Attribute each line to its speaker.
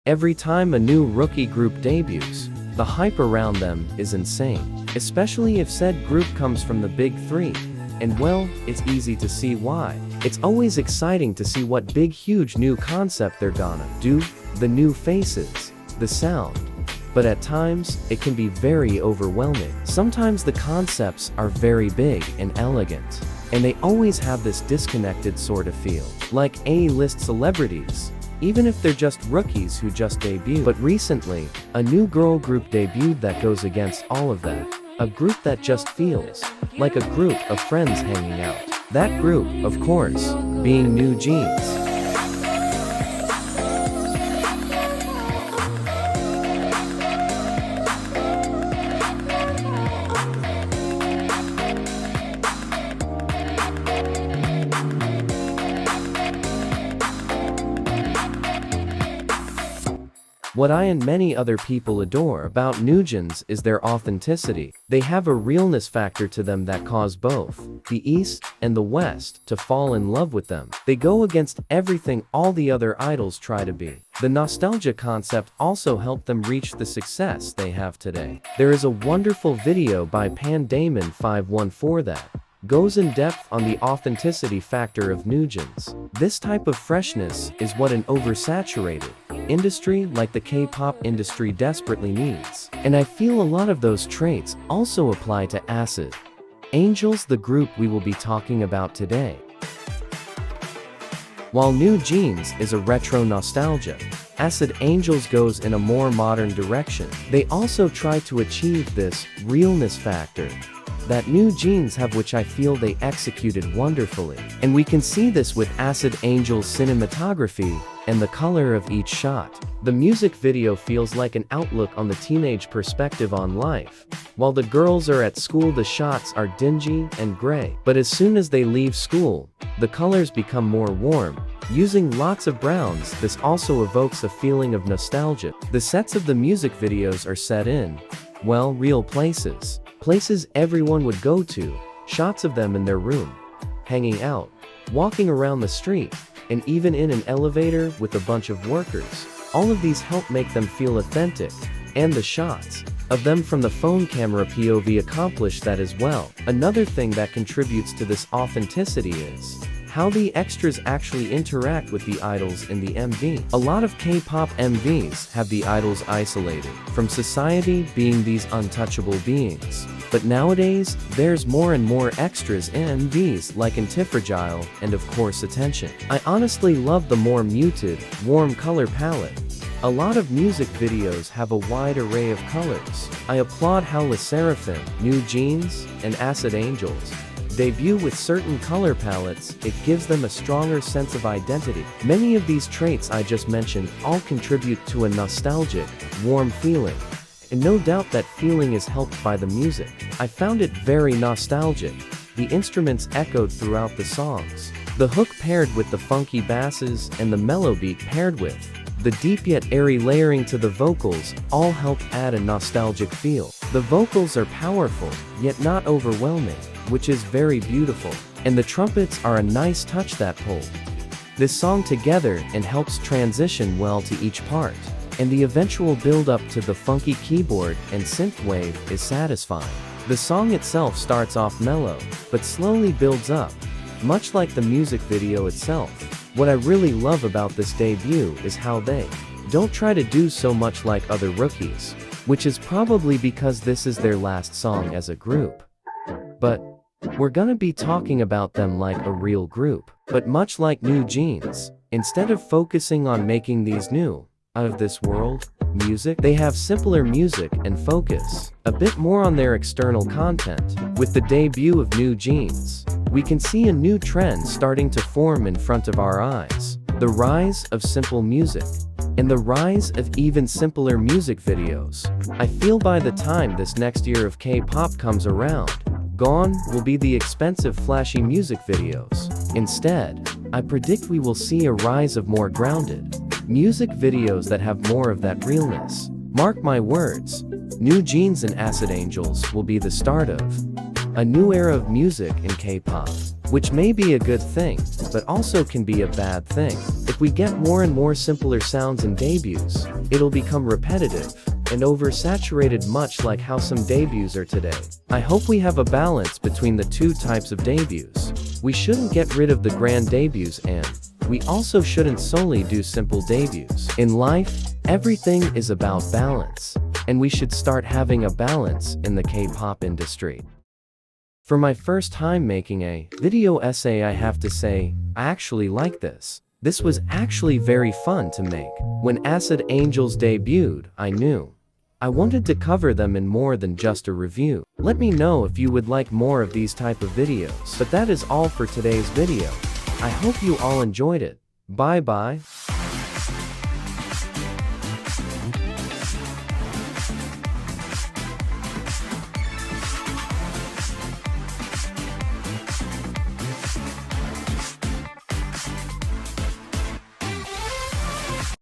Speaker 1: Every time a new rookie group debuts, the hype around them is insane, especially if said group comes from the big three. And well, it's easy to see why. It's always exciting to see what big huge new concept they're gonna do, the new faces, the sound. But at times, it can be very overwhelming. Sometimes the concepts are very big and elegant, and they always have this disconnected sort of feel, like A-list celebrities, even if they're just rookies who just debuted. But recently, a new girl group debuted that goes against all of that. A group that just feels like a group of friends hanging out. That group, of course, being NewJeans. What I and many other people adore about NewJeans is their authenticity. They have a realness factor to them that cause both the East and the West to fall in love with them. They go against everything all the other idols try to be. The nostalgia concept also helped them reach the success they have today. There is a wonderful video by Pandamon514 that goes in depth on the authenticity factor of NewJeans. This type of freshness is what an oversaturated industry like the K-pop industry desperately needs. And I feel a lot of those traits also apply to Acid Angels, the group we will be talking about today. While NewJeans is a retro nostalgia, Acid Angels goes in a more modern direction. They also try to achieve this realness factor that NewJeans have, which I feel they executed wonderfully. And we can see this with Acid Angels' cinematography and the color of each shot. The music video feels like an outlook on the teenage perspective on life. While the girls are at school, the shots are dingy and gray. But as soon as they leave school, the colors become more warm, using lots of browns. This also evokes a feeling of nostalgia. The sets of the music videos are set in, well, real places. Places everyone would go to, shots of them in their room, hanging out, walking around the street, and even in an elevator with a bunch of workers. All of these help make them feel authentic, and the shots of them from the phone camera POV accomplish that as well. Another thing that contributes to this authenticity is how the extras actually interact with the idols in the MV. A lot of K-pop MVs have the idols isolated from society, being these untouchable beings. But nowadays, there's more and more extras in MVs like Antifragile and of course Attention. I honestly love the more muted, warm color palette. A lot of music videos have a wide array of colors. I applaud how SSERAFIM, NewJeans, and Acid Angels debut with certain color palettes. It gives them a stronger sense of identity. Many of these traits I just mentioned all contribute to a nostalgic, warm feeling. And no doubt that feeling is helped by the music. I found it very nostalgic. The instruments echoed throughout the songs. The hook paired with the funky basses and the mellow beat paired with the deep yet airy layering to the vocals all help add a nostalgic feel. The vocals are powerful, yet not overwhelming, which is very beautiful. And the trumpets are a nice touch that pull this song together and helps transition well to each part. And the eventual build-up to the funky keyboard and synthwave is satisfying. The song itself starts off mellow, but slowly builds up, much like the music video itself. What I really love about this debut is how they don't try to do so much like other rookies, which is probably because this is their last song as a group. But we're gonna be talking about them like a real group. But much like NewJeans, instead of focusing on making these new, out of this world music, they have simpler music and focus a bit more on their external content. With the debut of NewJeans, we can see a new trend starting to form in front of our eyes. The rise of simple music and the rise of even simpler music videos. I feel by the time this next year of K-pop comes around, gone will be the expensive flashy music videos. Instead, I predict we will see a rise of more grounded music videos that have more of that realness. Mark my words, NewJeans and Acid Angels will be the start of a new era of music in K-pop, which may be a good thing, but also can be a bad thing. If we get more and more simpler sounds in debuts, it'll become repetitive and oversaturated, much like how some debuts are today. I hope we have a balance between the two types of debuts. We shouldn't get rid of the grand debuts, and we also shouldn't solely do simple debuts. In life, everything is about balance, and we should start having a balance in the K-pop industry. For my first time making a video essay, I have to say, I actually like this. This was actually very fun to make. When Acid Angels debuted, I knew I wanted to cover them in more than just a review. Let me know if you would like more of these type of videos. But that is all for today's video. I hope you all enjoyed it. Bye bye.